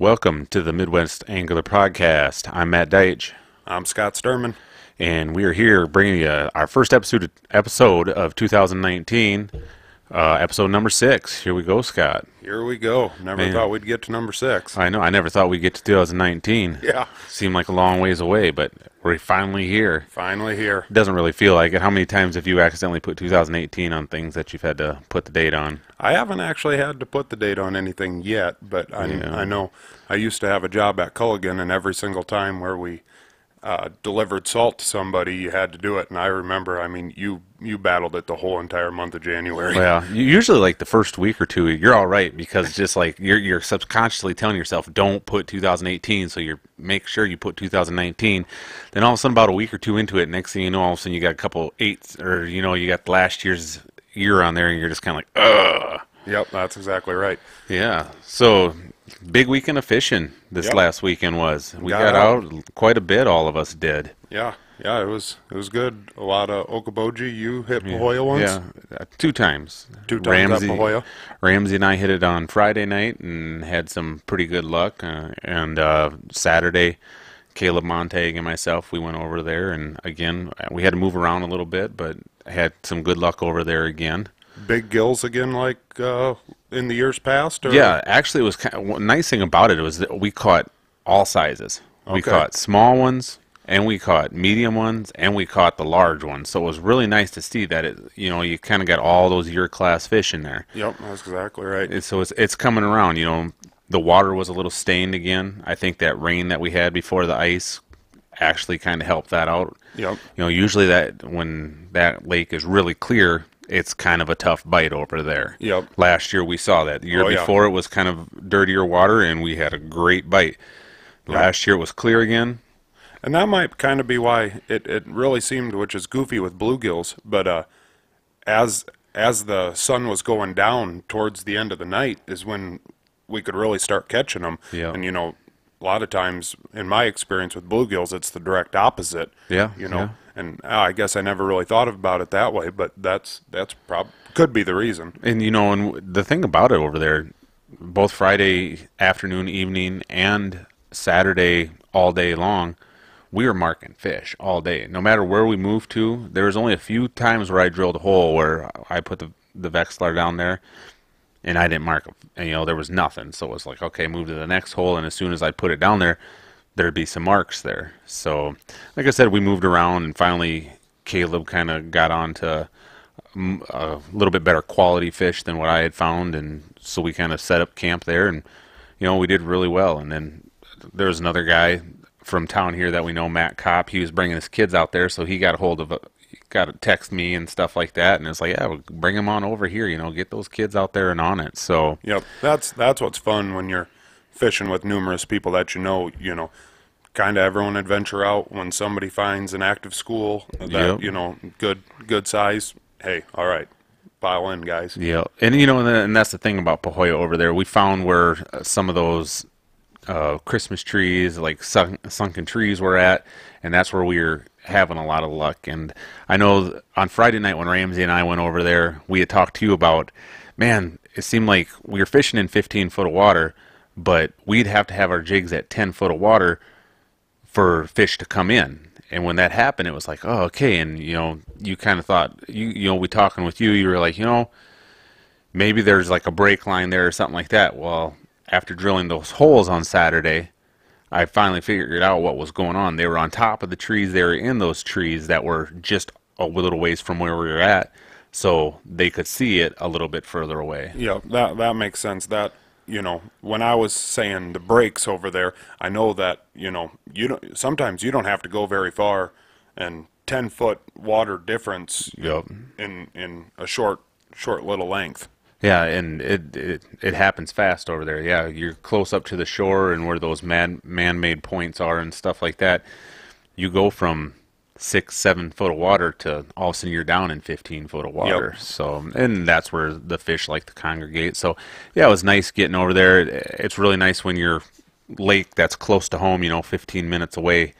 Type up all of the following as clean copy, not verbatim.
Welcome to the Midwest Angler Podcast. I'm Matt Deitch. I'm Scott Sturman. And we are here bringing you our first episode of 2019, episode number 6. Here we go, Scott. Here we go. Never thought we'd get to number 6. I know. I never thought we'd get to 2019. Yeah. Seemed like a long ways away, but we're finally here. Finally here. Doesn't really feel like it. How many times have you accidentally put 2018 on things that you've had to put the date on? I haven't actually had to put the date on anything yet, but I know I used to have a job at Culligan, and every single time where we delivered salt to somebody, you had to do it. And I remember, you battled it the whole entire month of January. Well, usually like the first week or two, you're all right because just like you're subconsciously telling yourself, don't put 2018, so you make sure you put 2019. Then all of a sudden, about a week or two into it, next thing you know, all of a sudden you got a couple eights, or you got last year's year on there, and you're just kind of like, ugh. Yep, that's exactly right. Yeah. So big weekend of fishing this last weekend was. We got out quite a bit. All of us did. Yeah, it was good. A lot of Okoboji. You hit Pahoja once? Yeah, 2 times. 2 times at Pahoja. Ramsey and I hit it on Friday night and had some pretty good luck. And Saturday, Caleb Montag and myself, we went over there. And again, we had to move around a little bit, but had some good luck over there again. Big gills again, like in the years past? Or? Yeah, actually, it was nice thing about it was that we caught all sizes. We caught small ones, and we caught medium ones, and we caught the large ones. So it was really nice to see that you kind of got all those year class fish in there. Yep, that's exactly right. So it's coming around. The water was a little stained again. I think that rain that we had before the ice actually kind of helped that out. Yep. Usually that when that lake is really clear, it's kind of a tough bite over there. Yep. Last year we saw that. The year before it was kind of dirtier water, and we had a great bite. Last year it was clear again. And that might kind of be why it really seemed, which is goofy with bluegills, but as the sun was going down towards the end of the night is when we could really start catching them. Yeah. And, a lot of times, in my experience with bluegills, it's the direct opposite. Yeah. And I guess I never really thought about it that way, but that's could be the reason. And and the thing about it over there, both Friday afternoon, evening, and Saturday all day long, we were marking fish all day. No matter where we moved to, there was only a few times where I drilled a hole where I put the Vexlar down there, and I didn't mark them. And there was nothing. So it was like, okay, move to the next hole, and as soon as I put it down there, there'd be some marks there. So, like I said, we moved around, and finally Caleb kind of got on to a little bit better quality fish than what I had found, and so we kind of set up camp there, and we did really well. And then there's another guy from town here that we know, Matt Kopp. He was bringing his kids out there, so he got a hold of got to text me and stuff like that, and it's like, yeah, we'll bring them on over here, get those kids out there and on it. So yep, that's what's fun when you're fishing with numerous people that kind of everyone adventure out. When somebody finds an active school that good size, hey, all right, pile in, guys. Yeah. And that's the thing about Pahoja over there. We found where some of those Christmas trees, like sunken trees, were at, and that's where we were having a lot of luck. And I know on Friday night when Ramsey and I went over there, we had talked to you about, man, it seemed like we were fishing in 15 foot of water, but we'd have to have our jigs at 10 foot of water for fish to come in. And when that happened, it was like, oh, okay. And, you kind of thought, we talking with you, you were like, maybe there's like a break line there or something like that. Well, after drilling those holes on Saturday, I finally figured out what was going on. They were on top of the trees. They were in those trees that were just a little ways from where we were at, so they could see it a little bit further away. Yeah, that makes sense. That, when I was saying the breaks over there, I know that, sometimes you don't have to go very far, and 10-foot water difference in a short little length. Yeah, and it happens fast over there. Yeah, you're close up to the shore and where those man-made points are and stuff like that. You go from 6, 7 foot of water to all of a sudden you're down in 15 foot of Yep. water. So, and that's where the fish like to congregate. So, yeah, it was nice getting over there. It's really nice when your lake that's close to home, 15 minutes away,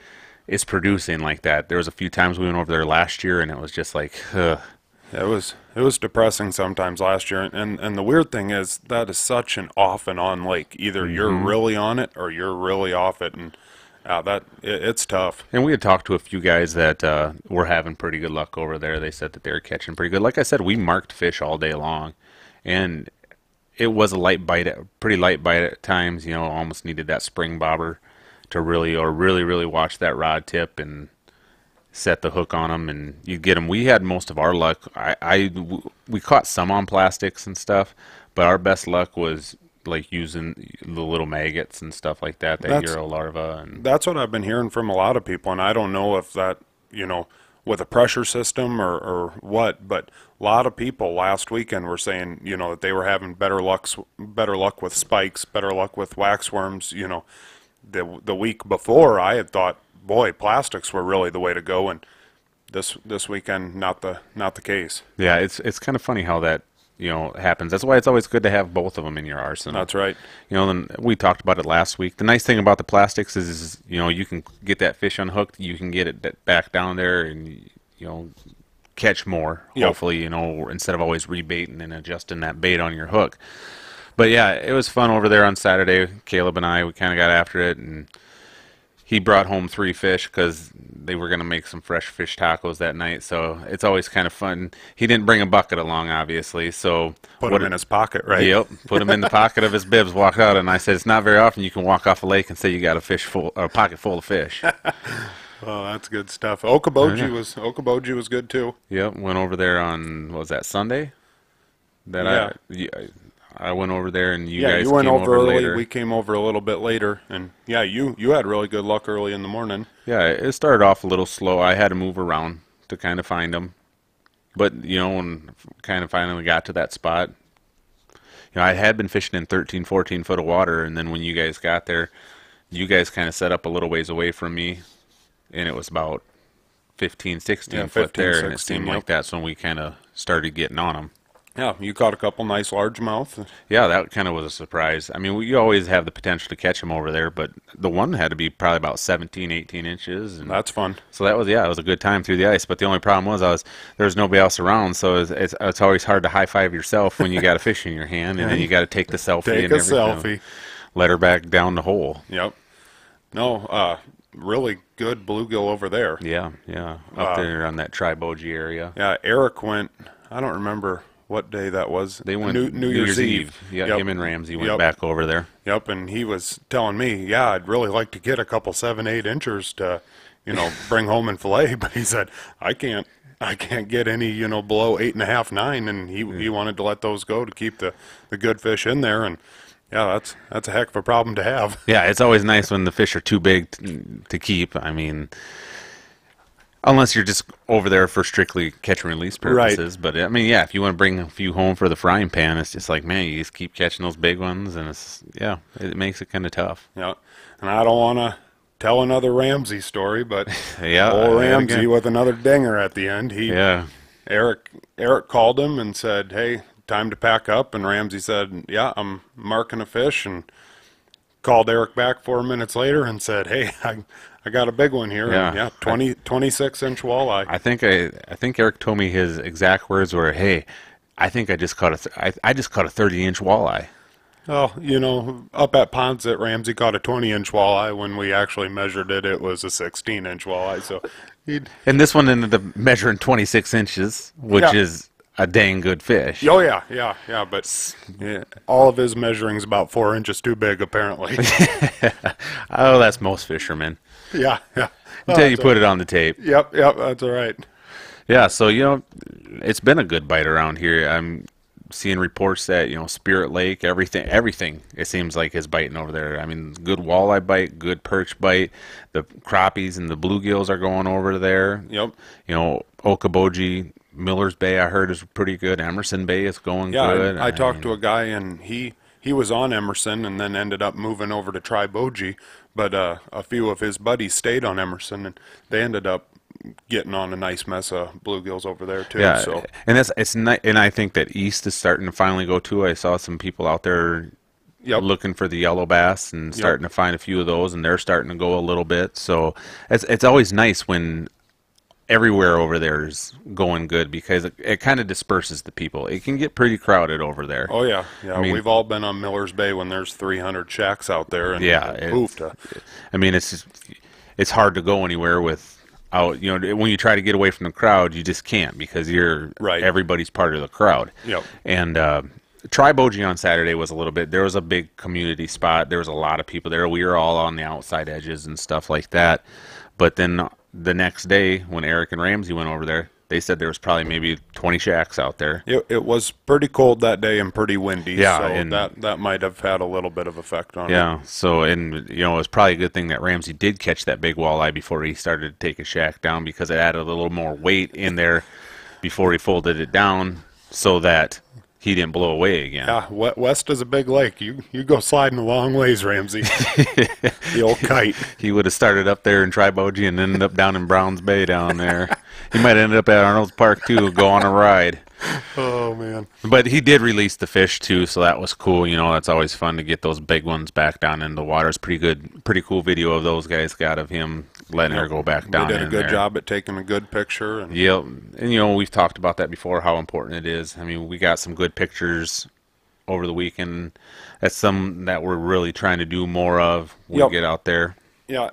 is producing like that. There was a few times we went over there last year, and it was just like, ugh. It was depressing sometimes last year, and the weird thing is that is such an off and on lake. Either you're really on it or you're really off it, and it's tough. And we had talked to a few guys that were having pretty good luck over there. They said that they were catching pretty good. Like I said, we marked fish all day long, and it was a light bite, pretty light bite at times. Almost needed that spring bobber to really watch that rod tip and set the hook on them, and you get them. We had most of our luck. We caught some on plastics and stuff, but our best luck was like using the little maggots and stuff like that, that That's Euro larva. And that's what I've been hearing from a lot of people, and I don't know if that, with a pressure system or what, but a lot of people last weekend were saying, that they were having better luck with spikes, better luck with waxworms. The week before I had thought, boy, plastics were really the way to go, and this weekend not the case. yeah, it's kind of funny how that happens. That's why it's always good to have both of them in your arsenal. That's right. Then we talked about it last week. The nice thing about the plastics is you can get that fish unhooked, you can get it back down there, and catch more. Yep. Hopefully, instead of always rebaiting and adjusting that bait on your hook. But yeah, it was fun over there on Saturday. Caleb and I, we kind of got after it, and he brought home 3 fish because they were going to make some fresh fish tacos that night. So it's always kind of fun. He didn't bring a bucket along, obviously. So Put them in his pocket, right? Yep, put him in the pocket of his bibs, walked out, and I said, it's not very often you can walk off a lake and say you got a pocket full of fish. Oh, that's good stuff. Yeah. Okoboji was good too. Yep, went over there on, what was that, Sunday? I went over there, and you Yeah, guys you went came over early. later. We came over a little bit later, and yeah, you had really good luck early in the morning. Yeah, it started off a little slow. I had to move around to kind of find them. But, when kind of finally got to that spot, I had been fishing in 13, 14 foot of water, and then when you guys got there, you guys kind of set up a little ways away from me, and it was about 15, 16 Yeah, foot 15, there, and it 16, seemed yep. like that's when we kind of started getting on them. Yeah, you caught a couple nice largemouth. Yeah, that kind of was a surprise. I mean, you always have the potential to catch them over there, but the one had to be probably about 17, 18 inches. And That's fun. so that was, yeah, it was a good time through the ice. But the only problem was there was nobody else around, so it's always hard to high five yourself when you got a fish in your hand, and then you got to take the selfie Take and a everything. selfie. Let her back down the hole. Yep. No, really good bluegill over there. Yeah, up there on that Triboji area. Yeah, Eric went. I don't remember what day that was. They went New Year's Eve. Yeah, Yep. him and Ramsey went Yep. back over there. Yep, and he was telling me, yeah, I'd really like to get a couple 7, 8 inchers to, bring home and fillet, but he said I can't get any, below 8.5, 9, and he wanted to let those go to keep the good fish in there, and yeah, that's a heck of a problem to have. Yeah, it's always nice when the fish are too big to keep. I mean, unless you're just over there for strictly catch and release purposes. But I mean, yeah, if you want to bring a few home for the frying pan, it's just like, man, you just keep catching those big ones, and it makes it kind of tough. Yeah, and I don't want to tell another Ramsey story, but Yeah, old and Ramsey again. with another dinger at the end. Yeah, Eric called him and said, "Hey, time to pack up." And Ramsey said, "Yeah, I'm marking a fish." And called Eric back 4 minutes later and said, "Hey, I got a big one here." Yeah. And yeah, 26-inch walleye. I think Eric told me his exact words were, "Hey, I think I just caught I just caught a 30-inch walleye." Oh, up at Ponset, Ramsey caught a 20-inch walleye. When we actually measured it, it was a 16-inch walleye. So he'd. And this one ended up measuring 26 inches, which Yeah. is a dang good fish. Oh yeah. But all of his measuring's about 4 inches too big, apparently. Oh, that's most fishermen. yeah. Until you That's put it on the tape. Yep. That's all right. Yeah, so it's been a good bite around here. I'm seeing reports that Spirit Lake, everything it seems like is biting over there. I mean, good walleye bite, good perch bite. The crappies and the bluegills are going over there. Yep. Okoboji, Miller's Bay, I heard is pretty good. Emerson Bay is going Yeah, good. I talked to a guy, and he was on Emerson and then ended up moving over to Triboji, but a few of his buddies stayed on Emerson, and they ended up getting on a nice mess of bluegills over there too. Yeah, So and it's nice, and I think that east is starting to finally go too. I saw some people out there yep, looking for the yellow bass and yep. starting to find a few of those, and they're starting to go a little bit. So it's always nice when everywhere over there is going good because it kind of disperses the people. It can get pretty crowded over there. Oh yeah, yeah. I mean, We've all been on Miller's Bay when there's 300 shacks out there, and yeah, poof. I mean, it's hard to go anywhere without, when you try to get away from the crowd, you just can't because you're Right. everybody's part of the crowd. Yep. And Pahoja on Saturday was a little bit. There was a big community spot. There was a lot of people there. We were all on the outside edges and stuff like that. But then the next day, when Eric and Ramsey went over there, they said there was probably maybe 20 shacks out there. It was pretty cold that day and pretty windy, Yeah, so and that might have had a little bit of effect on it. Yeah, so and it was probably a good thing that Ramsey did catch that big walleye before he started to take his shack down because it added a little more weight in there before he folded it down so that he didn't blow away again. Yeah, West is a big lake. You go sliding a long ways, Ramsey. The old kite. He would have started up there in Pahoja and ended up down in Browns Bay down there. He might have ended up at Arnold's Park too, go on a ride. Oh man. But he did release the fish too, so that was cool. That's always fun to get those big ones back down in the water. It's pretty cool video of those guys got of him letting her go back down They did a in good there. job at taking a good picture. And Yep, and we've talked about that before, how important it is. I mean, we got some good pictures over the weekend. That's something that we're really trying to do more of when Yep. we get out there. yeah,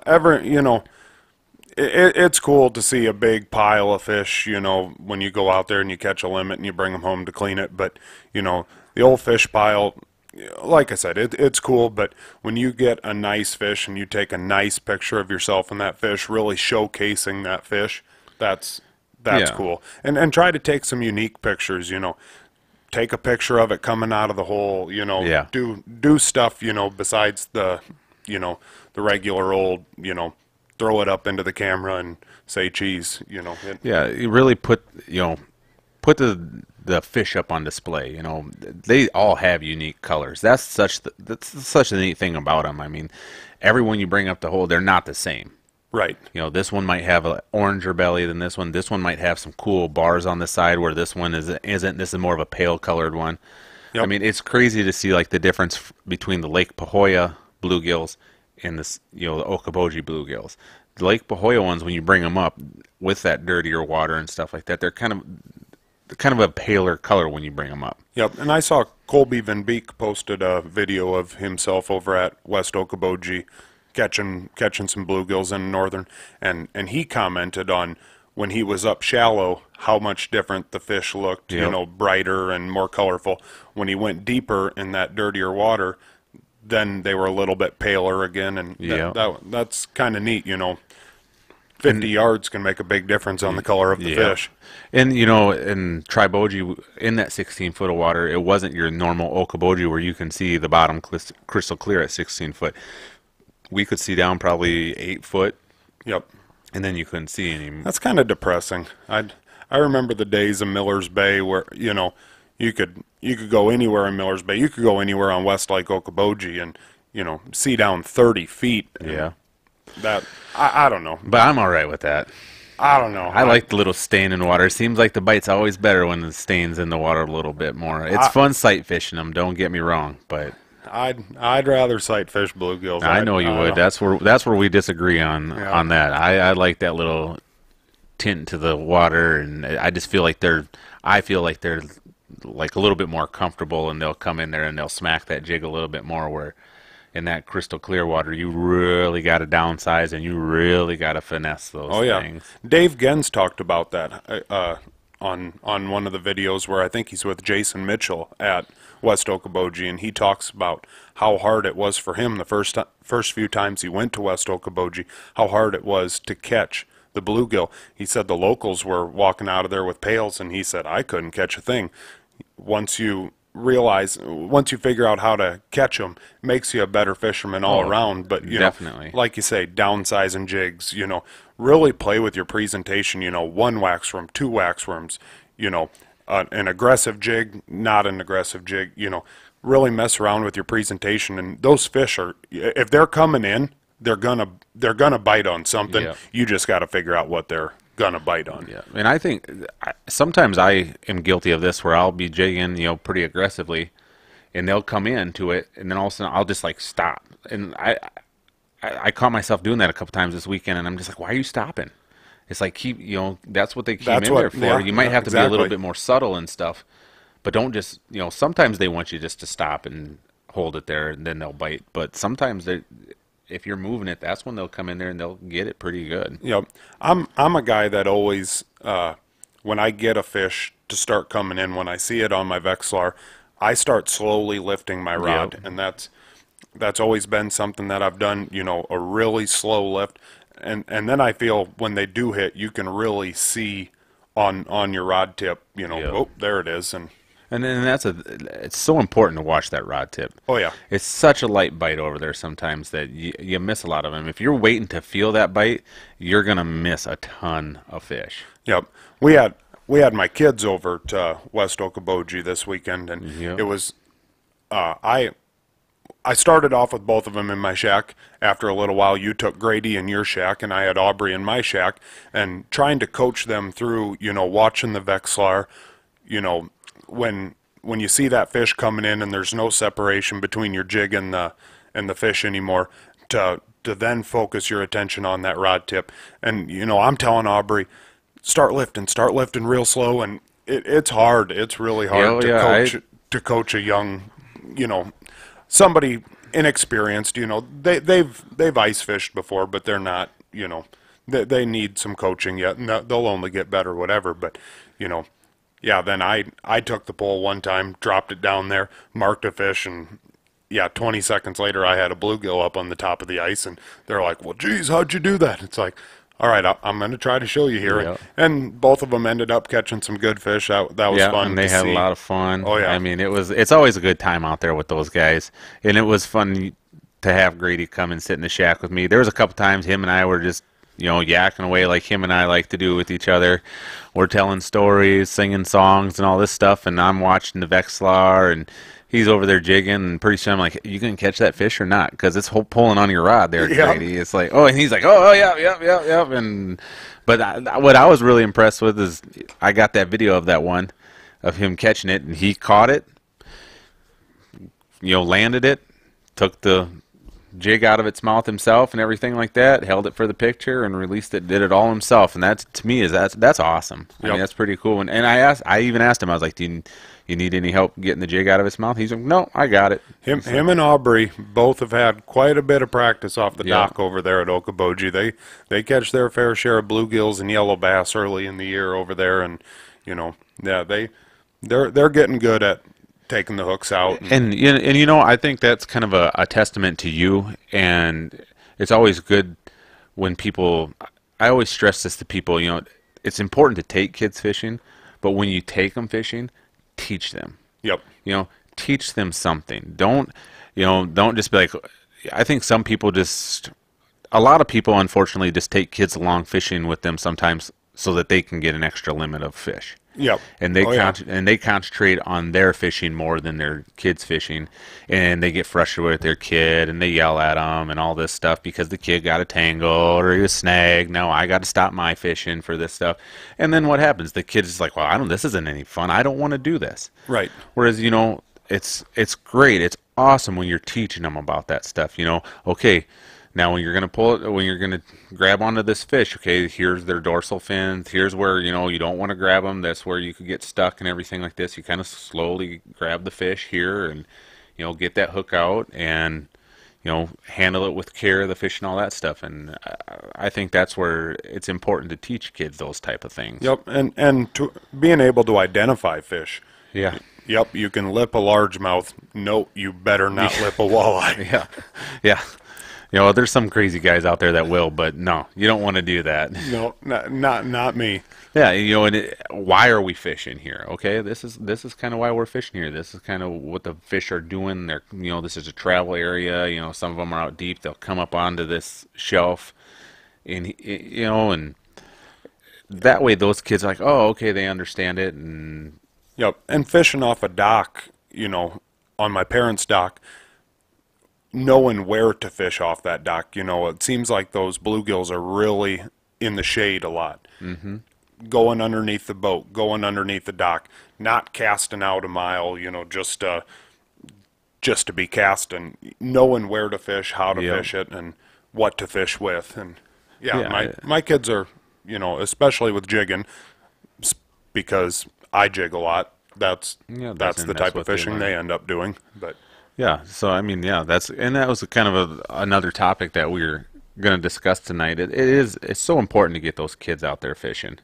it's cool to see a big pile of fish, when you go out there and you catch a limit and you bring them home to clean it. But, the old fish pile, like I said, it's cool. But when you get a nice fish and you take a nice picture of yourself and that fish, really showcasing that fish, that's Yeah. cool. And try to take some unique pictures, Take a picture of it coming out of the hole, Yeah. do stuff, besides the regular old, throw it up into the camera and say cheese, Yeah, you really put the fish up on display. They all have unique colors. That's such a neat thing about them. I mean, everyone you bring up the hole, they're not the same. Right. This one might have an oranger belly than this one. This one might have some cool bars on the side where this one isn't. This is more of a pale colored one. Yep. I mean, it's crazy to see like the difference between the Lake Pahoja bluegills and the Okoboji bluegills. The Lake Pahoja ones, when you bring them up with that dirtier water and stuff like that, they're kind of a paler color when you bring them up. Yep. And I saw Colby Van Beek posted a video of himself over at West Okoboji catching some bluegills in northern, and he commented on when he was up shallow how much different the fish looked, Yep. brighter and more colorful. When he went deeper in that dirtier water, then they were a little bit paler again, and Yeah. that's kind of neat, 50 yards can make a big difference on the color of the Yeah. fish. And in Pahoja, in that 16 foot of water, it wasn't your normal Okoboji where you can see the bottom crystal clear at 16 foot. We could see down probably 8 foot, Yep. and then you couldn't see any. That's kind of depressing. I remember the days of Miller's Bay where you could go anywhere in Miller's Bay. You could go anywhere on West Lake Okoboji and see down 30 feet. And Yeah, that I don't know. but I'm all right with that. I don't know. I like the little stain in water. It seems like the bite's always better when the stain's in the water a little bit more. It's fun sight fishing them. Don't get me wrong, but I'd rather sight fish bluegills. I know you would. That's where we disagree on that. I like that little tint to the water, and I just feel like they're like a little bit more comfortable, and they'll come in there and they'll smack that jig a little bit more. Where in that crystal clear water, you really got to downsize and you really got to finesse those things. Dave Gens talked about that on one of the videos where I think he's with Jason Mitchell at West Okoboji, and he talks about how hard it was for him the first few times he went to West Okoboji, how hard it was to catch the bluegill. He said the locals were walking out of there with pails, and he said, I couldn't catch a thing. Once you figure out how to catch them, it makes you a better fisherman all around. But definitely, like you say, downsizing jigs, really play with your presentation, one waxworm, two waxworms, an aggressive jig, not an aggressive jig, really mess around with your presentation. And those fish if they're coming in, they're gonna bite on something. Yeah. You just got to figure out what they're gonna bite on. Yeah, and I think sometimes I am guilty of this, where I'll be jigging, pretty aggressively, and they'll come into it, and then all of a sudden I'll just like stop, and I caught myself doing that a couple times this weekend, and I'm just like, why are you stopping? It's like keep, that's what they came That's in what, there for. yeah, You might yeah, have to be a little exactly. bit more subtle and stuff, but don't just, sometimes they want you just to stop and hold it there, and then they'll bite. But sometimes they, if you're moving it, that's when they'll come in there and they'll get it pretty good. Yep. I'm a guy that always, when I get a fish to start coming in, when I see it on my Vexlar, I start slowly lifting my rod, Yep. and that's always been something that I've done. A really slow lift, and then I feel when they do hit, you can really see on your rod tip. Yep. Oh, there it is, and And then it's so important to watch that rod tip. oh yeah, It's such a light bite over there sometimes that you miss a lot of them. If you're waiting to feel that bite, you're gonna miss a ton of fish. yep. We had my kids over to West Okoboji this weekend, and Yep. it was I started off with both of them in my shack. After a little while, you took Grady in your shack, and I had Aubrey in my shack, and trying to coach them through, watching the Vexlar, when you see that fish coming in and there's no separation between your jig and the fish anymore, to then focus your attention on that rod tip. And I'm telling Aubrey, start lifting real slow, and it's hard. It's really hard Oh, to yeah, coach a young, somebody inexperienced. They've ice fished before, but they're not. They need some coaching yet, and they'll only get better, whatever. But yeah. Then I took the pole one time, dropped it down there, marked a fish, and yeah, 20 seconds later I had a bluegill up on the top of the ice, and they're like, "Well, geez, how'd you do that?" It's like, all right, I'm going to try to show you here. Yeah. And both of them ended up catching some good fish. That was Yeah, fun and they to had see. a lot of fun. Oh, yeah. I mean, it's always a good time out there with those guys, and it was fun to have Grady come and sit in the shack with me. There was a couple times him and I were just yakking away like him and I like to do with each other. We're telling stories, singing songs, and all this stuff, and I'm watching the Vexlar, and he's over there jigging, and pretty soon I'm like, "You gonna catch that fish or not?" Because it's pulling on your rod there, Yeah. Grady. It's like, oh, and he's like, oh, yeah. And but what I was really impressed with is I got that video of that one of him catching it, and he caught it, landed it, took the jig out of its mouth himself and everything like that, held it for the picture and released it, did it all himself. And that to me that's awesome. I Yep. mean, that's pretty cool. And I even asked him, I was like, do you need any help getting the jig out of its mouth? He's like, no, I got it. Him and Aubrey both have had quite a bit of practice off the Yeah. dock over there at Okoboji. They catch their fair share of bluegills and yellow bass early in the year over there, and yeah, they're getting good at taking the hooks out. And I think that's kind of a testament to you. And it's always good when people. I always stress this to people. It's important to take kids fishing, but when you take them fishing, teach them. Yep. Teach them something. Don't just be like. I think some people a lot of people unfortunately just take kids along fishing with them sometimes so that they can get an extra limit of fish. Yep. And they Oh, yeah. and they concentrate on their fishing more than their kids fishing, and they get frustrated with their kid and they yell at them and all this stuff because the kid got a tangle or he was snagged. Now I got to stop my fishing for this stuff. And then what happens? The kid is like, well, this isn't any fun. I don't want to do this. Right. Whereas it's great. It's awesome when you're teaching them about that stuff. Okay. Now, when you're going to pull it, when you're going to grab onto this fish, okay, here's their dorsal fins. Here's where, you don't want to grab them. That's where you could get stuck and everything like this. You kind of slowly grab the fish here and, get that hook out and, handle it with care, the fish and all that stuff. And I think that's where it's important to teach kids those type of things. Yep. And being able to identify fish. Yeah. Yep. You can lip a largemouth. No, you better not lip a walleye. Yeah. Yeah. There's some crazy guys out there that will, but no, you don't want to do that. No, not me. Yeah, why are we fishing here? Okay, this is kind of why we're fishing here. This is kind of what the fish are doing. They're, this is a travel area. Some of them are out deep. They'll come up onto this shelf, and and that way those kids are like, oh, okay, they understand it. And Yep. And fishing off a dock, on my parents' dock, knowing where to fish off that dock. It seems like those bluegills are really in the shade a lot. Going underneath the boat, going underneath the dock, not casting out a mile, just to be casting, knowing where to fish, how to Yep. fish it, and what to fish with. And yeah, Yeah, my kids are, especially with jigging, because I jig a lot. That's yeah, that's the that's type of what they fishing learn. they end up doing. But Yeah, so I mean, yeah, that was kind of another topic that we were going to discuss tonight. It's so important to get those kids out there fishing.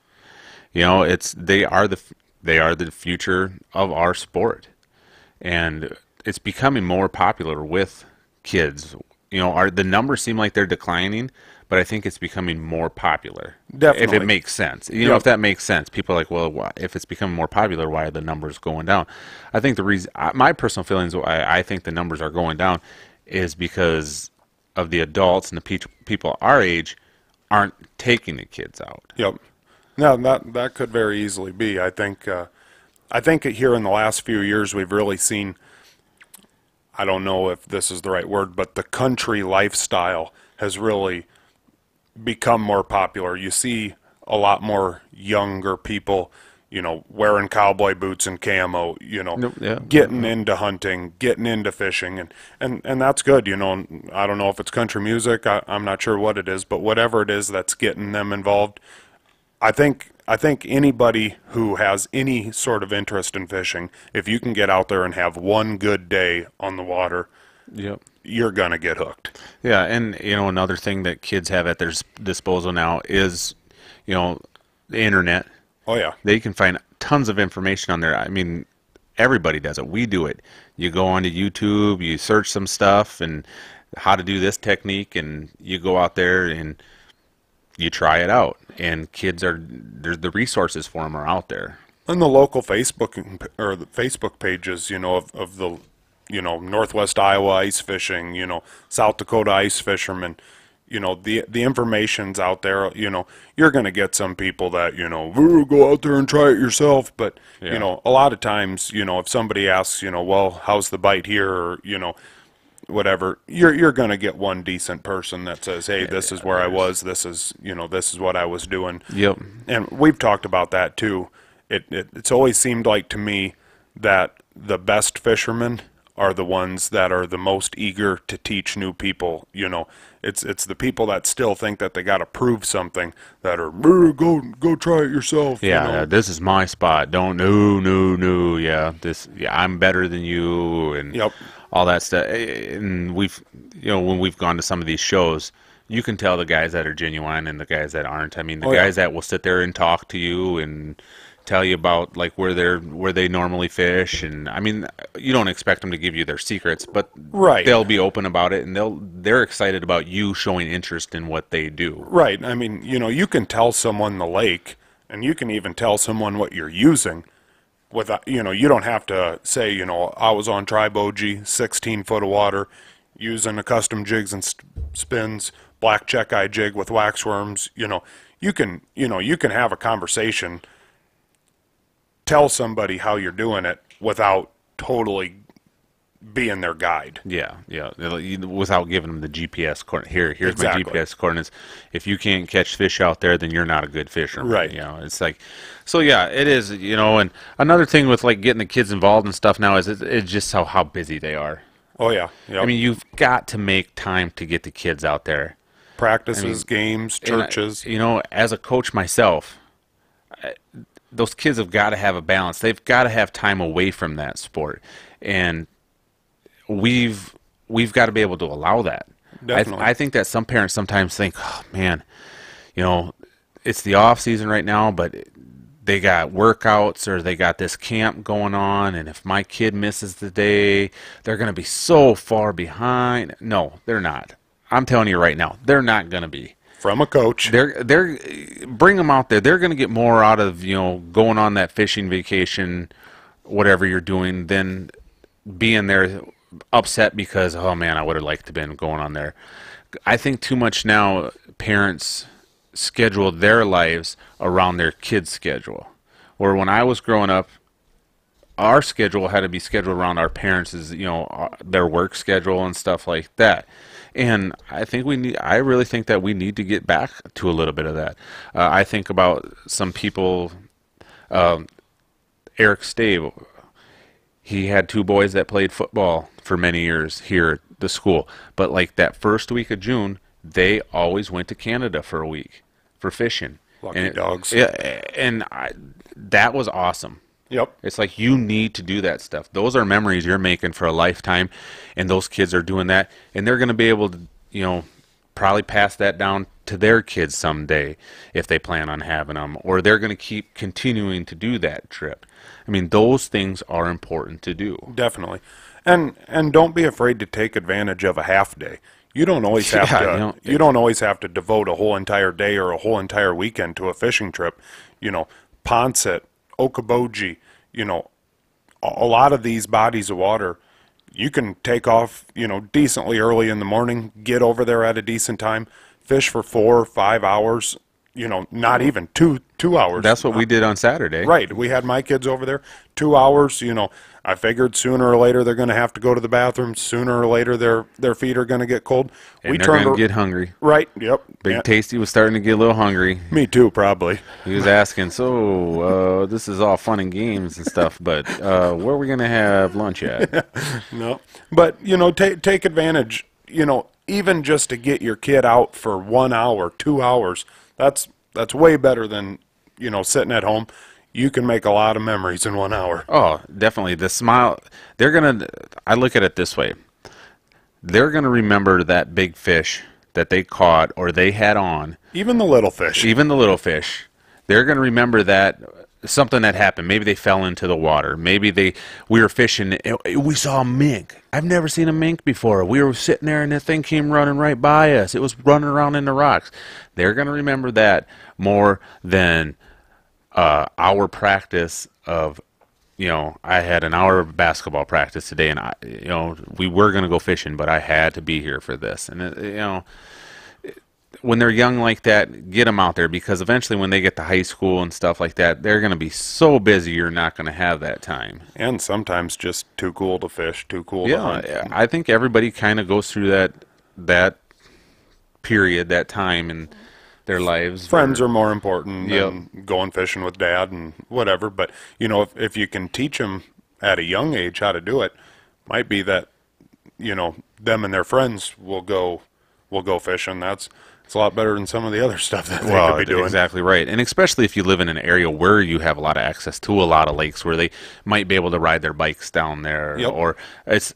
They are the future of our sport, and it's becoming more popular with kids. The numbers seem like they're declining, but I think it's becoming more popular. If it definitely, makes sense, if yep, that makes sense, people are like, well, if it's becoming more popular, why are the numbers going down? I think the reason, my personal feelings, why I think the numbers are going down, is because of the adults and the people our age aren't taking the kids out. yep. No, that could very easily be. I think here in the last few years we've really seen. I don't know if this is the right word, but the country lifestyle has really become more popular. You see a lot more younger people, wearing cowboy boots and camo, Nope, yeah, getting into hunting, getting into fishing, and that's good. I don't know if it's country music. I'm not sure what it is, but whatever it is that's getting them involved, I think anybody who has any sort of interest in fishing, if you can get out there and have one good day on the water, yep. you're gonna get hooked. Yeah, and another thing that kids have at their disposal now is, the internet. Oh yeah. They can find tons of information on there. I mean, everybody does it. We do it. You go onto YouTube, you search some stuff and how to do this technique, and you go out there and you try it out. And the resources for them are out there. And the local Facebook or the Facebook pages, of the, Northwest Iowa ice fishing, South Dakota ice fishermen, the information's out there. You're going to get some people that, "Ooh, go out there and try it yourself." But, Yeah. a lot of times, if somebody asks, well, how's the bite here, or, whatever, you're going to get one decent person that says, "Hey, this is where I was. This is what I was doing." Yep. And we've talked about that too. It's always seemed like to me that the best fishermen are the ones that are the most eager to teach new people. It's the people that still think that they got to prove something that are, Go try it yourself." Yeah, this is my spot. Don't no no no. Yeah, I'm better than you and Yep. all that stuff. And when we've gone to some of these shows, you can tell the guys that are genuine and the guys that aren't. I mean, the Oh yeah. guys that will sit there and talk to you and tell you about like where they normally fish, and I mean, you don't expect them to give you their secrets, but Right. they'll be open about it, and they're excited about you showing interest in what they do. Right. I mean, you can tell someone the lake, and you can even tell someone what you're using without, you don't have to say, I was on Triboji, 16 foot of water, using a custom jigs and spins, black check eye jig with waxworms. You can have a conversation, tell somebody how you're doing it without totally being their guide. Yeah, yeah. Without giving them the GPS coordinate. Here's Exactly. my GPS coordinates. If you can't catch fish out there, then you're not a good fisherman. Right. It's like, so yeah, it is. And another thing with like getting the kids involved and stuff now is it's just how busy they are. Oh yeah. Yep. I mean, you've got to make time to get the kids out there. Practices, games, And churches. as a coach myself, those kids have got to have a balance. They've got to have time away from that sport, and we've got to be able to allow that. Definitely. I think that some parents sometimes think, oh man, it's the off season right now, but they got workouts or they got this camp going on, and if my kid misses the day, they're going to be so far behind. No, they're not. I'm telling you right now, they're not going to be. From a coach. They're bring them out there. They're going to get more out of going on that fishing vacation, whatever you're doing, than being there upset because, oh man, I would have liked to been going on there. I think too much now parents schedule their lives around their kids' schedule. Where when I was growing up, our schedule had to be scheduled around our parents' their work schedule and stuff like that. And I really think that we need to get back to a little bit of that. I think about some people, Eric Stave, he had two boys that played football for many years here at the school. But like that first week of June, they always went to Canada for a week for fishing. Lucky dogs. Yeah, that was awesome. Yep. It's like you need to do that stuff. Those are memories you're making for a lifetime, and those kids are doing that, and they're going to be able to, probably pass that down to their kids someday if they plan on having them, or they're going to keep continuing to do that trip. I mean, those things are important to do. Definitely. And don't be afraid to take advantage of a half day. You don't always have you don't always have to devote a whole entire day or a whole entire weekend to a fishing trip. Ponset, Okoboji, a lot of these bodies of water, you can take off, decently early in the morning, get over there at a decent time, fish for 4 or 5 hours, not even two hours. That's what we did on Saturday. Right. We had my kids over there 2 hours. I figured sooner or later they're going to have to go to the bathroom. Sooner or later their feet are going to get cold. And they're going to get hungry. Right. Yep. Big Tasty was starting to get a little hungry. Me too, probably. He was asking, so this is all fun and games and stuff, but where are we going to have lunch at? No. But, take advantage, even just to get your kid out for 1 hour, 2 hours, that's way better than, sitting at home. You can make a lot of memories in 1 hour. Oh, definitely. The smile, I look at it this way. They're going to remember that big fish that they caught or they had on. Even the little fish. Even the little fish. They're going to remember that something that happened. Maybe they fell into the water. Maybe we were fishing. We saw a mink. I've never seen a mink before. We were sitting there and the thing came running right by us. It was running around in the rocks. They're going to remember that more than our practice of, I had an hour of basketball practice today, and we were going to go fishing, but I had to be here for this. And when they're young like that, get them out there, because eventually when they get to high school and stuff like that, they're going to be so busy you're not going to have that time. And sometimes just too cool to fish, too cool to hunt. Yeah, I think everybody kind of goes through that period, that time, and their lives. Friends are more important than going fishing with dad and whatever. But, if you can teach them at a young age how to do it, might be that, them and their friends will go fishing. It's a lot better than some of the other stuff that they could be doing. Exactly right. And especially if you live in an area where you have a lot of access to a lot of lakes where they might be able to ride their bikes down there. Yep. Or it's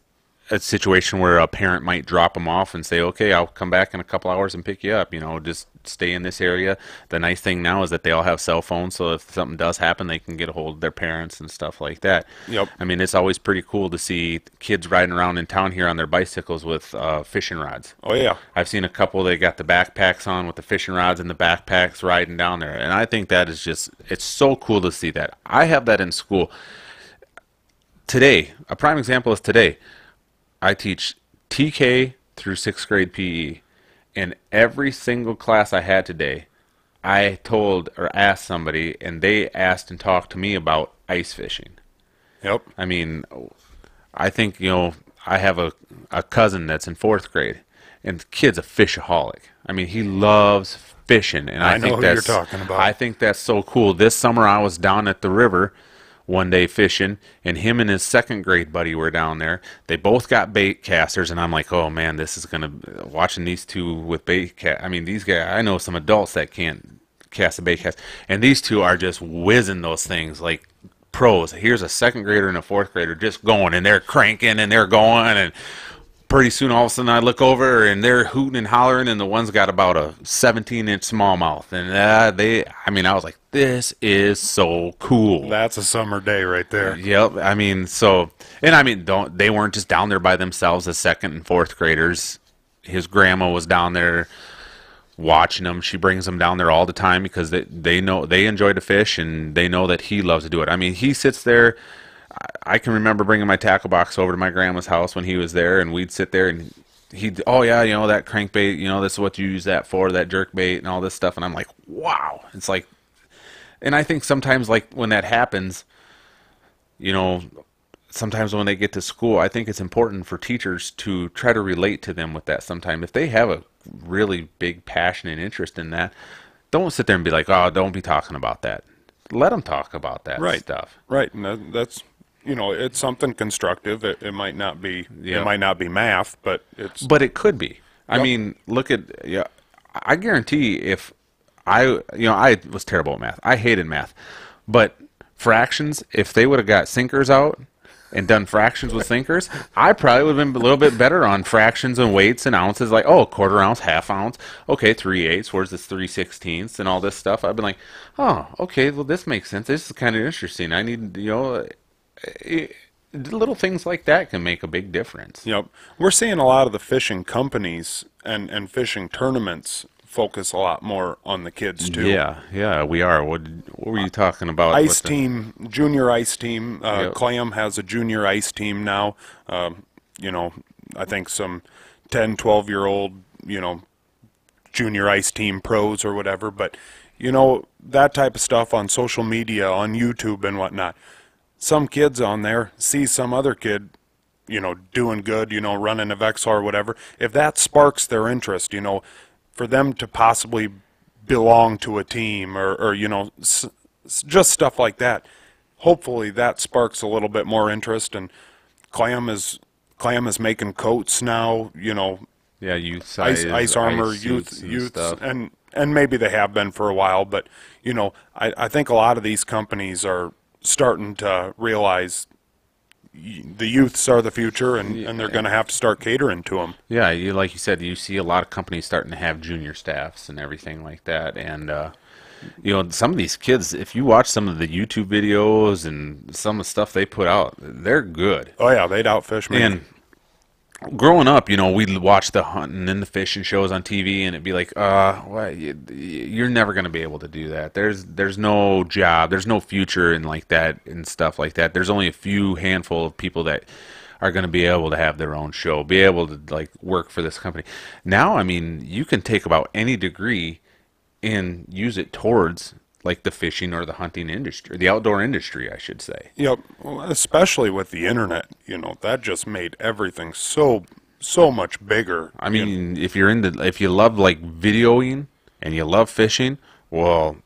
a situation where a parent might drop them off and say, okay, I'll come back in a couple hours and pick you up, just stay in this area. The nice thing now is that they all have cell phones, so if something does happen, they can get a hold of their parents and stuff like that. Yep. I mean, it's always pretty cool to see kids riding around in town here on their bicycles with fishing rods. Oh, yeah. I've seen a couple, they got the backpacks on with the fishing rods and the backpacks riding down there, and I think that is it's so cool to see that. I have that in school. Today, a prime example is today. I teach TK through 6th grade PE, and every single class I had today, I told or asked somebody, and they asked and talked to me about ice fishing. Yep. I mean, I think, I have a cousin that's in 4th grade, and the kid's a fishaholic. I mean, he loves fishing, and I think know who you're talking about. I think that's so cool. This summer I was down at the river one day fishing, and him and his 2nd grade buddy were down there. They both got bait casters, and I'm like, oh man, this is watching these two with bait cast. I mean, these guys, I know some adults that can't cast a bait cast, and these two are just whizzing those things like pros. Here's a 2nd grader and a 4th grader just going, and they're cranking and they're going, and pretty soon all of a sudden I look over and they're hooting and hollering, and the one's got about a 17-inch smallmouth, and I was like, this is so cool. That's a summer day right there. Yep. I mean, they weren't just down there by themselves as 2nd and 4th graders. His grandma was down there watching them. She brings them down there all the time because they know they enjoy to fish, and they know that he loves to do it. I mean, he sits there. I can remember bringing my tackle box over to my grandma's house when he was there, and we'd sit there, and oh yeah, that crankbait, this is what you use that for, that jerk bait and all this stuff. And I'm like, wow. It's like, and I think sometimes like when that happens, you know, sometimes when they get to school, I think it's important for teachers to try to relate to them with that sometime. If they have a really big passion and interest in that, don't sit there and be like, oh, don't be talking about that. Let them talk about that Right, stuff. right, and that's it's something constructive. It might not be Yep. math, but it's But it could be. I yep. mean, look at, yeah, I guarantee if I was terrible at math. I hated math. But fractions, if they would have got sinkers out and done fractions with sinkers, I probably would have been a little bit better on fractions and weights and ounces, like, oh, quarter ounce, half ounce, okay, 3/8, where's this 3/16 and all this stuff. I've been like, oh, okay, well, this makes sense. This is kind of interesting. I need, little things like that can make a big difference. Yep. We're seeing a lot of the fishing companies and fishing tournaments focus a lot more on the kids too. Yeah, yeah, we are. What were you talking about Ice with the? team, junior ice team. Yep. Clam has a junior ice team now. You know, I think some 10, 12-year-old, junior ice team pros or whatever. But, that type of stuff on social media, on YouTube and whatnot. Some kids on there see some other kid, doing good, running a Vexar or whatever. If that sparks their interest, for them to possibly belong to a team or just stuff like that. Hopefully that sparks a little bit more interest. And Clam is making coats now, Yeah, youth size, ice armor, ice suits and youths, stuff. and maybe they have been for a while, but I think a lot of these companies are starting to realize the youths are the future, and they're Yeah, going to have to start catering to them. yeah. You like you said, you see a lot of companies starting to have junior staffs and everything like that, and some of these kids, if you watch some of the YouTube videos and some of the stuff they put out, they're good. Oh yeah, they'd outfish me. And growing up, we'd watch the hunting and the fishing shows on TV, and it'd be like, what, you're never going to be able to do that. There's no job, there's no future in like that and stuff like that. There's only a few handful of people that are going to be able to have their own show, be able to like work for this company. Now, I mean, you can take about any degree and use it towards like the fishing or the hunting industry, the outdoor industry, I should say. Yep, well, especially with the internet, that just made everything so much bigger. I mean, if you love like videoing and you love fishing, well,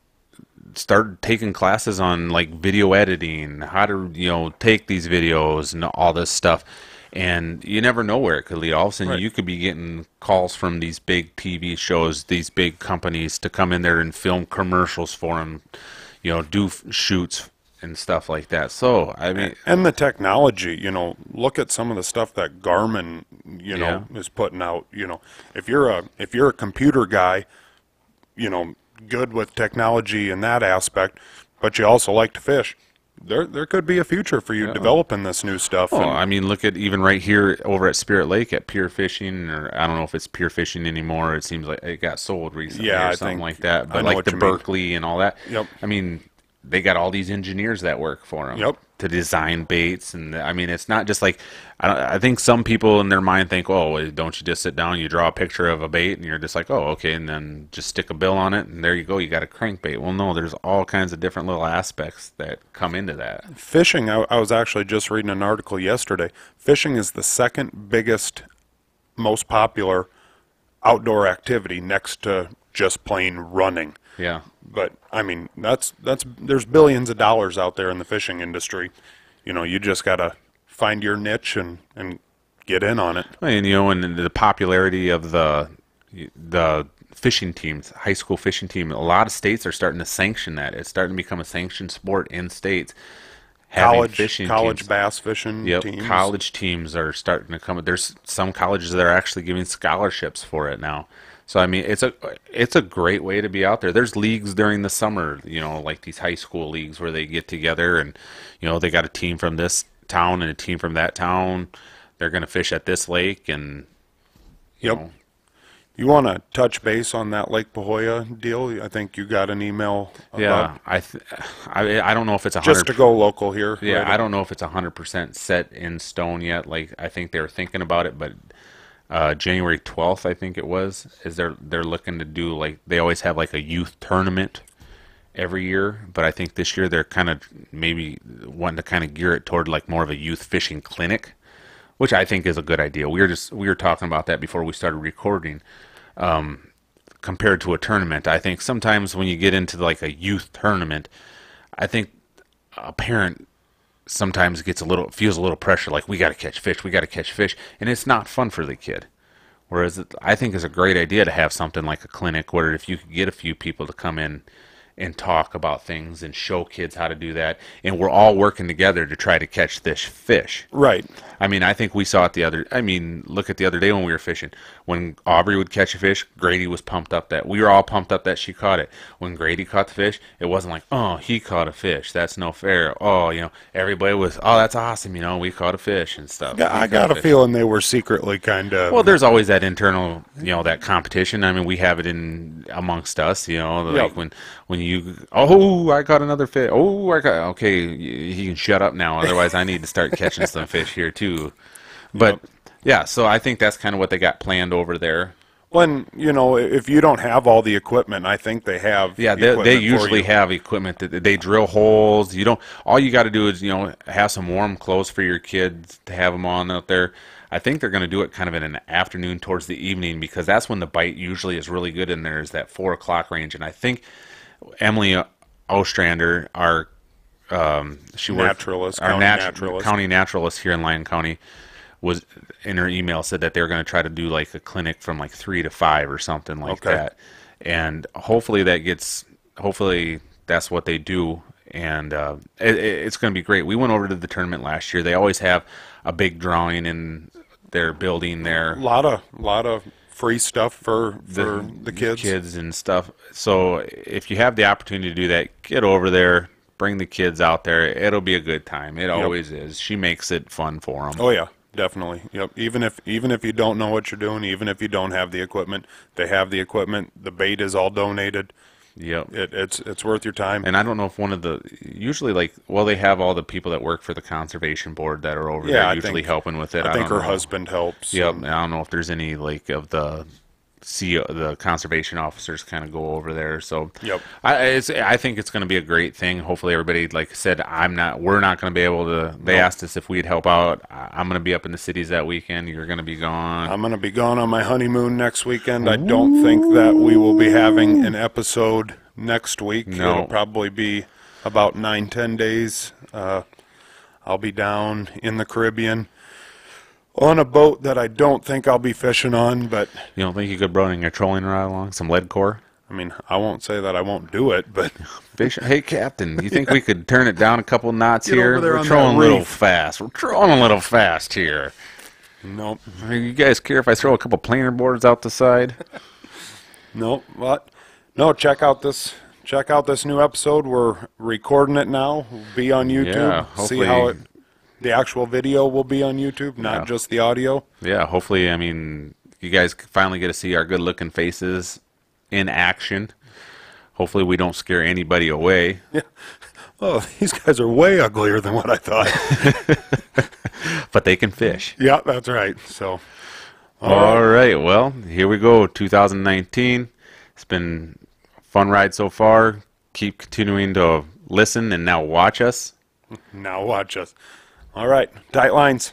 start taking classes on like video editing, how to, take these videos and all this stuff. And you never know where it could lead. All of a sudden, Right. you could be getting calls from these big TV shows, these big companies to come in there and film commercials for them, do shoots and stuff like that. So, I mean, And the technology, look at some of the stuff that Garmin, yeah. is putting out. If you're a computer guy, good with technology in that aspect, but you also like to fish, there could be a future for you Yeah. developing this new stuff. Oh, And I mean, look at even right here over at Spirit Lake at Pure Fishing, or I don't know if it's Pure Fishing anymore. It seems like it got sold recently yeah, or I something think like that. I But know like what the you mean. Berkeley and all that, Yep, I mean, they got all these engineers that work for them yep. to design baits, and I mean, it's not just like I think some people in their mind think, oh, well, don't you just sit down, you draw a picture of a bait, and you're just like, oh, okay, and then just stick a bill on it, and there you go, you got a crankbait. Well, no, there's all kinds of different little aspects that come into that. Fishing, I was actually just reading an article yesterday. Fishing is the second biggest, most popular outdoor activity next to just plain running. Yeah. But I mean, that's there's billions of dollars out there in the fishing industry. You just gotta find your niche and get in on it. And and the popularity of the fishing teams, high school fishing team, a lot of states are starting to sanction that. It's starting to become a sanctioned sport in states. Having fishing College teams. bass fishing Yep, teams. college teams are starting to come. There's some colleges that are actually giving scholarships for it now. So I mean, it's a great way to be out there. There's leagues during the summer, like these high school leagues where they get together and they got a team from this town and a team from that town. They're going to fish at this lake and you Yep. know, You want to touch base on that Lake Pahoja deal? I think you got an email yeah, about I don't know if it's a just to hundred. go local here. Yeah, right? I don't know if it's 100% set in stone yet. Like I think they were thinking about it, but January 12th, I think it was, is they're looking to do like they always have like a youth tournament every year, but I think this year they're kind of maybe wanting to kind of gear it toward like more of a youth fishing clinic, which I think is a good idea. We were talking about that before we started recording. Compared to a tournament, I think sometimes when you get into like a youth tournament, I think a parent sometimes feels a little pressure, like we got to catch fish, we got to catch fish, and it's not fun for the kid. Whereas I think it's a great idea to have something like a clinic where if you could get a few people to come in and talk about things and show kids how to do that, and we're all working together to try to catch this fish. Right. I mean, I think we saw it look at the other day when we were fishing. When Aubrey would catch a fish, Grady was pumped up that we were all pumped up that she caught it. When Grady caught the fish, it wasn't like, oh, he caught a fish. That's no fair. Oh, everybody was, oh, that's awesome. We caught a fish and stuff. Yeah, I got a feeling they were secretly kind of. Well, there's always that internal, that competition. I mean, we have it in amongst us, like Yep. when you, oh, I caught another fish. Oh, okay, he can shut up now. Otherwise, I need to start catching some fish here too. But Yep. yeah, so I think that's kind of what they got planned over there. When, if you don't have all the equipment, I think they have. Yeah, equipment they for usually you. have equipment that they drill holes. You don't. All you got to do is have some warm clothes for your kids to have them on out there. I think they're going to do it kind of in an afternoon towards the evening because that's when the bite usually is really good. And there's that 4 o'clock range. And I think Emily Ostrander, our she worked Naturalist, our county naturalist. county naturalist here in Lyon County, was in her email said that they were going to try to do like a clinic from like 3 to 5 or something like Okay. that, and hopefully that's what they do, and it's going to be great. We went over to the tournament last year. They always have a big drawing in their building there, Lot of free stuff for the kids. and stuff. So if you have the opportunity to do that, get over there. Bring the kids out there. It'll be a good time. It always is. She makes it fun for them. Oh yeah, definitely. Yep. Even if you don't know what you're doing, even if you don't have the equipment, they have the equipment. The bait is all donated. Yep. It's worth your time. And I don't know if usually they have all the people that work for the conservation board that are over Yeah, there I usually think- helping with it. I think don't her know. husband helps. Yep. And I don't know if there's any like of the the conservation officers kind of go over there. So Yep. I think it's going to be a great thing. Hopefully everybody, like I said, we're not going to be able to. They asked us if we'd help out. I'm going to be up in the cities that weekend. You're going to be gone. I'm going to be gone on my honeymoon next weekend. I don't think that we will be having an episode next week. No. It'll probably be about 9-10 days. I'll be down in the Caribbean on a boat that I don't think I'll be fishing on, but You don't think you could bring a trolling rod along, some lead core? I mean, I won't say that I won't do it, but Fish. Hey, Captain, you think we could turn it down a couple knots Get here? over there We're on trolling a that little reef. fast. We're trolling a little fast here. nope. You guys care if I throw a couple planer boards out the side? Nope. What? No, check out this new episode. We're recording it now. It'll be on YouTube. Yeah, See how hopefully- the actual video will be on YouTube, not Yeah. just the audio. Yeah, hopefully, I mean, you guys finally get to see our good-looking faces in action. Hopefully we don't scare anybody away. Oh, these guys are way uglier than what I thought. But they can fish. Yeah, that's right. So, All right, well, here we go, 2019. It's been a fun ride so far. Keep continuing to listen and now watch us. now watch us. All right, tight lines.